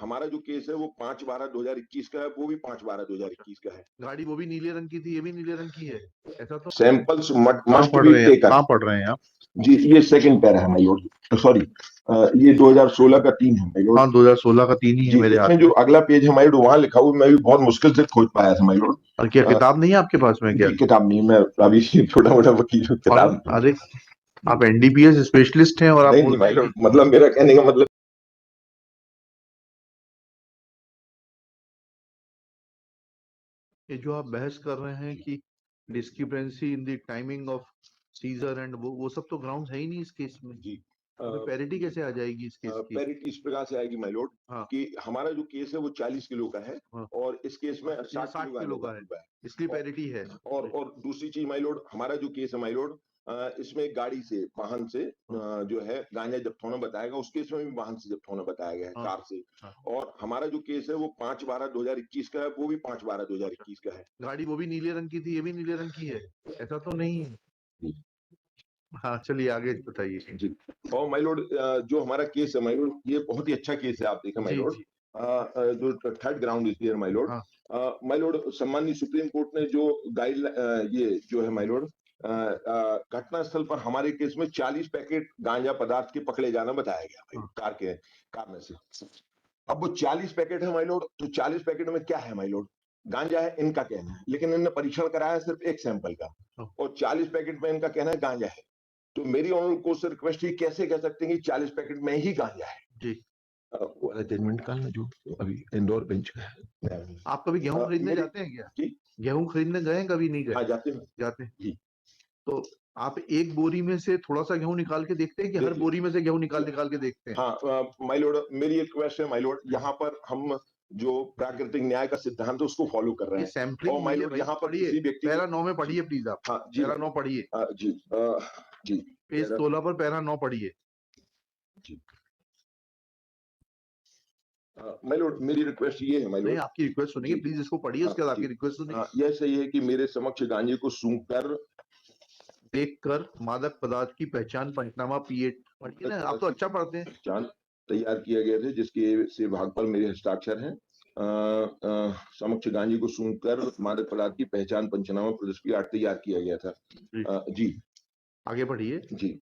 हमारा जो केस है वो 5/12/2021 का है, वो भी 5/12/2021 का है। गाड़ी वो भी नीले रंग की थी, ये भी नीले रंग की है, ऐसा तो सैंपल्स कहाँ मस्ट पढ़ बी रहे हैं, टेकन। कहाँ पढ़ रहे हैं आप? जी, ये सेकंड पैरा है माय लॉर्ड, सॉरी, ये 2016 का 3 है माय लॉर्ड। हाँ 2016 का 3 ही है जी, मेरे हाथ इसमें में। जो अगला पेज है माय लॉर्ड वहां लिखा हुआ, मैं भी बहुत मुश्किल से खोज पाया था माय लॉर्ड। और क्या किताब नहीं है आपके पास में क्या? जी, किताब नहीं, मैं अभी छोटा मोटा वकील हूँ, और किताब नहीं। अरे आप एनडीपीएस स्पेशलिस्ट हैं और आप नहीं बोल नहीं रहे माय हैं लॉर्ड, मतलब मेरा कहने का मतलब कि ये जो आप बहस कर रहे हैं कि discrepancy in the timing of seizure and वो सब तो ग्राउंड है ही नहीं इस केस में। जी, तो पैरिटी कैसे आ जाएगी इस केस की? पैरिटी इस प्रकार से आएगी माय लॉर्ड हाँ कि हमारा जो केस है वो 40 किलो का है, हाँ, और इस केस में ये 60 60 किलो किलो गांजा का है, हुआ है। इसलिए पैरिटी है। और दूसरी चीज माय लॉर्ड, हमारा जो केस है माय लॉर्ड, इसमें गाड़ी से, वाहन से जो है गांजा जब्त होना बताया गया, उस केस में भी वाहन से जब्त होना बताया गया है, हाँ कार से। हाँ। और हमारा जो केस है वो 5/12/2021 का है, वो भी 5/12/2021 का है। गाड़ी वो भी नीले रंग की थी, ये भी नीले रंग की है, ऐसा तो नहीं है। जी। हाँ चलिए आगे बताइए। जी, और माय लॉर्ड, जो हमारा केस है माय लॉर्ड, ये बहुत ही अच्छा केस है, आप देखें माय जी लॉर्ड। जी जो third ground is here my lord. हाँ माय लॉर्ड, सम्मानीय सुप्रीम कोर्ट ने जो गाइड, ये जो है माय लॉर्ड, घटना स्थल पर हमारे केस में 40 पैकेट गांजा पदार्थ के पकड़े जाना बताया गया भाई, हाँ। कार में से। अब वो 40 पैकेट है माय लॉर्ड, तो 40 पैकेट में क्या है माय लॉर्ड? गांजा है, इनका कहना है, लेकिन इन्होंने परीक्षण कराया सिर्फ एक सैंपल का, हाँ। और 40 पैकेट में इनका कहना है गांजा है। तो मेरी ऑनर कोर्ट से रिक्वेस्ट है, कैसे कह सकते हैं कि 40 पैकेट में ही गांजा है? जी वो वाला जजमेंट का ना, जो अभी इंदौर बेंच का है। आप कभी गेहूं खरीदने मेरी जाते हैं क्या? जी, गेहूं खरीदने गए हैं, कभी नहीं हाँ गए? जाते हैं जाते हैं। जी। तो आप एक बोरी में से थोड़ा सा गेहूं निकाल के देखते हैं कि हर देखिए, बोरी में से गेहूं निकाल निकाल के देखते हैं? हाँ माय लॉर्ड, मेरी एक रिक्वेस्ट है माय लॉर्ड, यहाँ पर हम जो प्राकृतिक न्याय का सिद्धांत है उसको फॉलो कर रहे ये हैं। सैंपलिंग और माय हुई है लॉर्ड, भाई, यहाँ पर पढ़िए किसी व्यक्ति पैरा को 9 में, जी, पढ़िए प्लीज आप। हाँ जी पैरा 9 पढ़िए, जी, जी, पेज 16 पर पैरा 9 पढ़िए। जी। माय लॉर्ड, मेरी रिक्वेस्ट ये है माय नहीं लॉर्ड। आपकी रिक्वेस्ट सुनेंगे, जी, प्लीज इसको पढ़िए, हाँ उसके बाद जी, आपकी रिक्वेस्ट सुनेंगे। यह सही है कि मेरे समक्ष गांजे को सूंघ कर देखकर मादक पदार्थ की पहचान पंचनामा पीए, पढ़िए ना, आप तो अच्छा पढ़ते हैं। पहचान तैयार किए गए थे, जिसके से भाग पर मेरे हस्ताक्षर हैं। समक्ष गांजे को सूंघकर मादक पदार्थ की पहचान पंचनामा प्रदर्शनी 8 तैयार किया गया था। जी आगे बढ़िए। जी,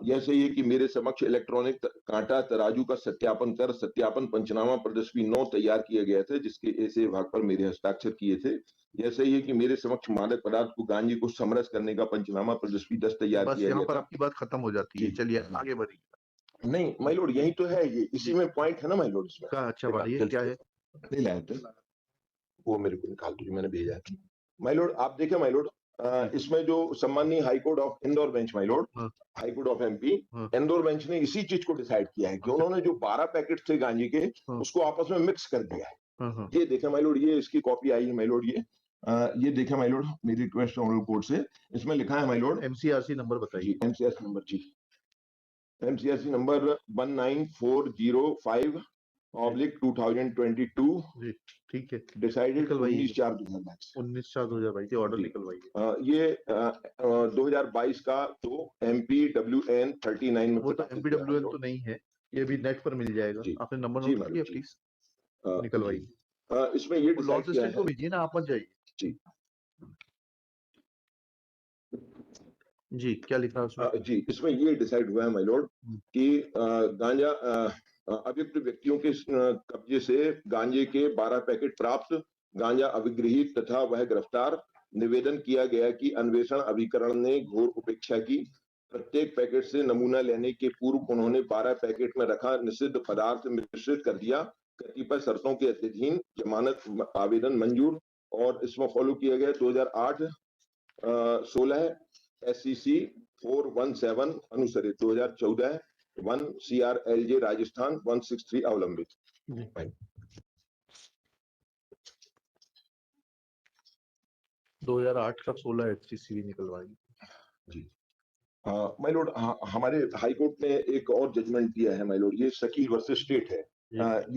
यह सही है कि मेरे समक्ष इलेक्ट्रॉनिक कांटा तराजू का सत्यापन कर सत्यापन पंचनामा प्रदर्शनी 9 तैयार किया गया था, जिसके ऐसे भाग पर मेरे हस्ताक्षर किए थे। यह सही है कि मेरे समक्ष मादक पदार्थ को गांजे को समरस करने का पंचनामा प्रदर्शनी 10 तैयार बस किया यहाँ गया पर था। आपकी बात खत्म हो जाती है, जी, चलिए आगे बढ़िए। नहीं माय लॉर्ड, यही तो है, ये इसी जी में पॉइंट है ना माय लॉर्ड, इसमें का अच्छा बढ़िए, क्या है? नहीं लाया थे, वो मेरे को निकाल दो, मैंने भेजा था माय लॉर्ड। आप देखें माय लॉर्ड, इसमें जो सम्मानीय high court of Indore bench my lord, हाँ हाई कोर्ट ऑफ एमपी हाँ इंदौर बेंच ने इसी चीज को डिसाइड किया है कि उन्होंने जो 12 पैकेट थे गांजे के, हाँ उसको आपस में मिक्स कर दिया है। हाँ हाँ। ये देखें माय लॉर्ड, ये इसकी कॉपी आई है माय लॉर्ड, ये देखें माय लॉर्ड, मेरी रिक्वेस्ट ऑनरेबल कोर्ट से, इसमें लिखा है माय लॉर्ड। एमसीआरसी नंबर बताइए। जी, एमसीआरसी नंबर, जी एमसीआरसी नंबर 19405/2022, जी ठीक है, डिसाइडेड निकलवाइए 19/4/2022। 19/7/2022 ऑर्डर जी, निकलवाइए। ये 2022 का तो MPWN 39 में वो तो प्रकाशित हुआ है माय एमपीडब्ल्यूएन तो लॉर्ड। नहीं है, ये भी नेट पर मिल जाएगा, जी आपने नंबर जी नोट कर मैडम, लिया जी प्लीज, जी, निकलवाइए। इसमें ये वो लॉ डिसाइड किया असिस्टेंट को है। भेजिए ना, आप मत जाइए। जी जी क्या लिखा है उसमें? जी, इसमें ये डिसाइड हुआ है माय लॉर्ड कि गांजा, अभियुक्त व्यक्तियों के कब्जे से गांजे के 12 पैकेट प्राप्त, गांजा अभिगृहित तथा वह गिरफ्तार। निवेदन किया गया कि अन्वेषण अभिकरण ने घोर उपेक्षा की। प्रत्येक पैकेट से नमूना लेने के पूर्व उन्होंने 12 पैकेट में रखा निषिद्ध पदार्थ मिश्रित कर दिया। कतिपय शर्तों के अधीन जमानत आवेदन मंजूर। और इसमें फॉलो किया गया 2008 16 SCC 417 अनुसरित 2014 1 CRLJ राजस्थान 163 अवलंबित। 2008 का 16 HCCV निकलवाइए। जी, माय लॉर्ड, हमारे हाई कोर्ट ने एक और जजमेंट दिया है माय लॉर्ड, ये शकील वर्सेस स्टेट है।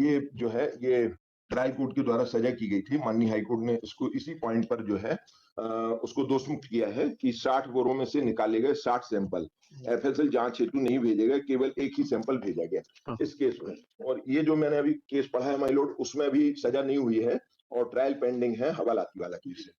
ये जो है, ये ट्राई कोर्ट के द्वारा सजा की गई थी, माननीय हाई कोर्ट ने इसको इसी पॉइंट पर जो है उसको दोषमुक्त किया है कि 60 बोरों में से निकाले गए 60 सैंपल एफएसएल जांच हेतु नहीं भेजे गए, केवल एक ही सैंपल भेजा गया इस केस में। और ये जो मैंने अभी केस पढ़ा है माय लॉर्ड, उसमें अभी सजा नहीं हुई है और ट्रायल पेंडिंग है हवालाती वाला केस है।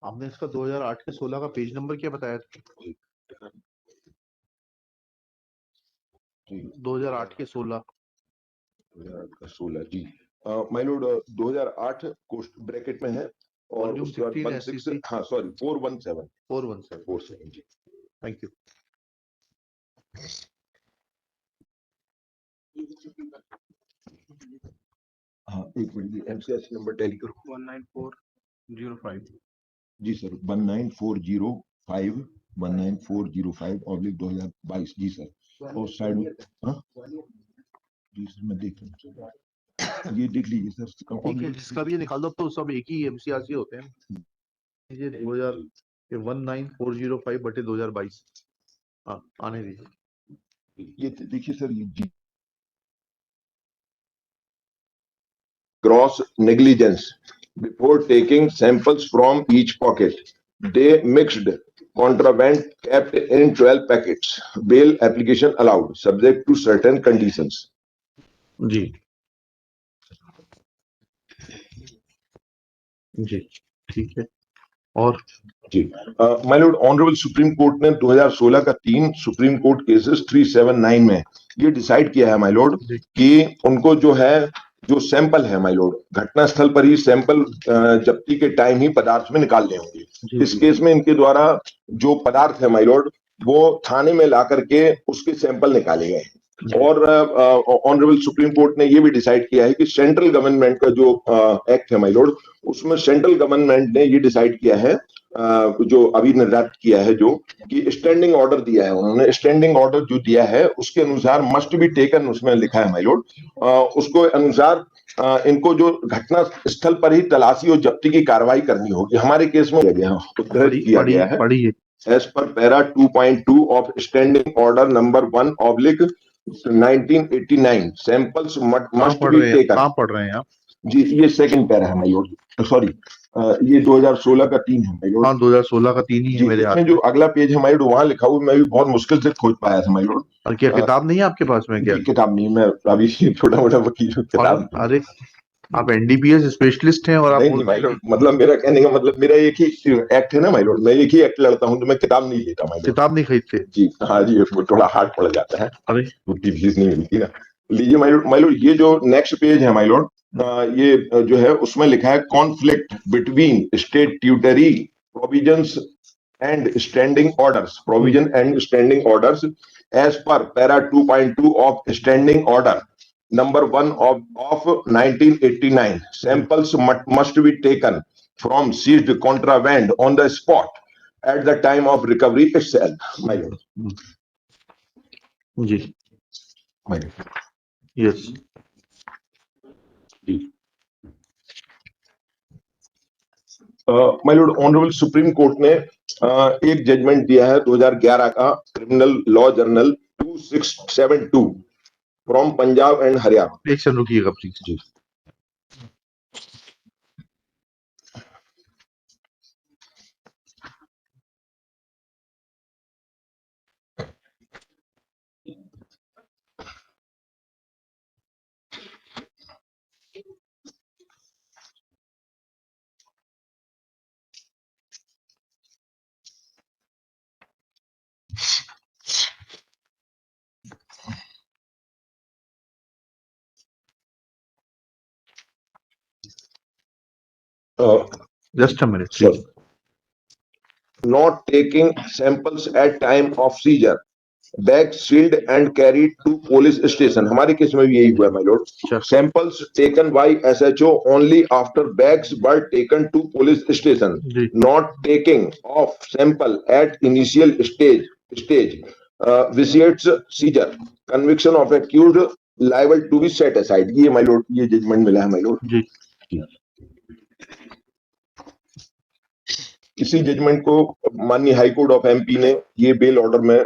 आपने इसका 2008 के 16 का पेज नंबर क्या बताया? 2008 के 16 जी माय लॉर्ड 2008 कोस्ट ब्रैकेट में है और Volume उसके बाद 16 16 SCC हाँ सॉरी 417 जी थैंक यू। हाँ एक मिनट एमसीएस नंबर टैली करो। 19405 जी सर 19405/2022 जी सर। और साइड में हाँ जी सर मैं देख रहा हूँ, ये देख लीजिए सर। ठीक है, जिसका भी ये निकाल दो तो सब एक ही एमसीआरसी होते हैं। ये 19405/2022 हाँ आने दीजिए। ये देखिए सर, ये जी gross negligence before taking samples from each pocket. They mixed contraband kept in 12 packets. Bail application allowed, subject to certain conditions. जी जी ठीक है। और जी my lord honourable supreme court ने 2016 का 3 सुप्रीम कोर्ट केसेस 379 में ये डिसाइड किया है माय लॉर्ड कि उनको जो है जो सैंपल है माय लॉर्ड घटनास्थल पर ही सैंपल जब्ती के टाइम ही पदार्थ में निकालने होंगे। इस केस में इनके द्वारा जो पदार्थ है माय लॉर्ड वो थाने में ला करके उसके सैंपल निकाले गए। और ऑनरेबल सुप्रीम कोर्ट ने ये भी डिसाइड किया है कि सेंट्रल गवर्नमेंट का जो एक्ट है माय लॉर्ड, उसमें सेंट्रल गवर्नमेंट ने ये डिसाइड किया है जो अभी निर्धारित किया है जो कि स्टैंडिंग ऑर्डर दिया है उन्होंने, स्टैंडिंग ऑर्डर जो दिया है उसके अनुसार मस्ट बी टेकन उसमें लिखा है माय लॉर्ड, उसको अनुसार इनको जो घटना स्थल पर ही तलाशी और जब्ती की कार्रवाई करनी होगी। हमारे केस में उद्धृत किया गया है as per para 2.2 of standing order number 1/1989 samples must be taken. कहाँ पढ़ रहे हैं आप? जी ये सेकंड पैरा है माय लॉर्ड, सॉरी ये 2016 का 3 है माय लॉर्ड। हाँ 2016 का 3 ही है मेरे हाथ में। जो अगला पेज है माय लॉर्ड वहां लिखा हुआ मैं भी बहुत मुश्किल से खोज पाया था माय लॉर्ड। और क्या किताब नहीं है आपके पास में क्या? किताब नहीं, मैं अभी छोटा मोटा वकील हूँ, किताब। अरे आप एनडीपीएस स्पेशलिस्ट हैं और आप नहीं माय लॉर्ड, मतलब मेरा कहने का मतलब मेरा एक ही एक्ट है ना माय लॉर्ड, मैं एक ही एक्ट लड़ता हूँ तो मैं किताब नहीं लेता माय लॉर्ड। किताब नहीं खरीदते? जी हाँ जी, थोड़ा हार्ड पड़ जाता है, अरे उतनी फीस नहीं मिलती ना। लीजिए माय लॉर्ड, ये जो नेक्स्ट पेज है माय लॉर्ड, ये जो है उसमें लिखा है conflict between statutory provisions and standing orders, provision and standing orders as per para 2.2 of standing order number 1 of 1989. Samples must be taken from seized contraband on the spot at the time of recovery itself. My lord. जी My lord. Yes my lord honourable supreme court ने एक judgment दिया है 2011 का criminal law journal 2672 from Punjab and Haryana. एक second रुकिएगा please. जी just a minute sir. Not taking samples at time of seizure, bags sealed and carried to police station. हमारे case में भी यही हुआ my Lord. Samples taken by SHO only after bags were taken to police station. Not taking of sample at initial stage vitiates seizure. Conviction of accused liable to be set aside. ये my lord ये judgement मिला है my lord. जी इसी judgement को माननीय high court of MP ने ये bail order में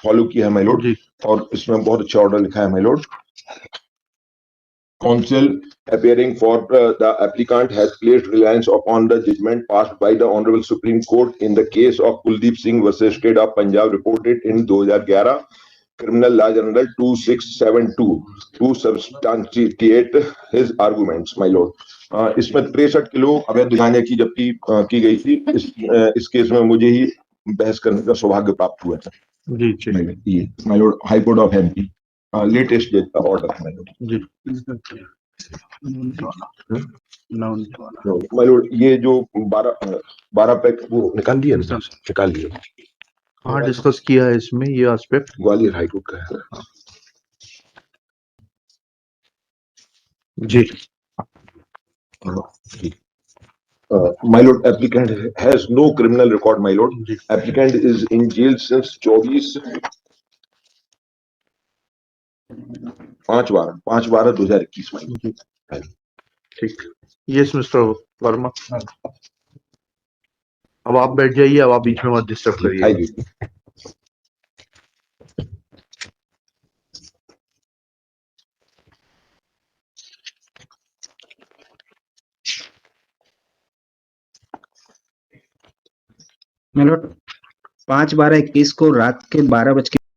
फॉलो किया है माय लॉर्ड, जी और इसमें बहुत अच्छा ऑर्डर लिखा है my Lord. Counsel appearing for the applicant has placed reliance upon the judgment passed by the Honorable Supreme Court in the case of Kuldeep Singh versus State of Punjab reported in 2011 Criminal Law General 2672 to substantiate his arguments, my lord. इसमें 63 kilo अवैध गांजा की जब्ती की गई थी। इस case में मुझे ही बहस करने का सौभाग्य प्राप्त हुआ था। जी जी ये my lord high court of MP latest order my lord. जी माय लॉर्ड ये जो 12 पैक वो निकाल दिए ना, निकाल लिए। हाँ डिस्कस किया है इसमें ये एस्पेक्ट। ग्वालियर हाई कोर्ट का है। जी My lord, applicant has no criminal record, my lord. Ji Applicant is in jail since 5/12/2021 my lord. जी ठीक। यस मिस्टर वर्मा, अब आप बैठ जाइए, अब आप बीच में मत डिस्टर्ब I करिए। agree. मेलोड 5/12/21 को रात के 12 बज के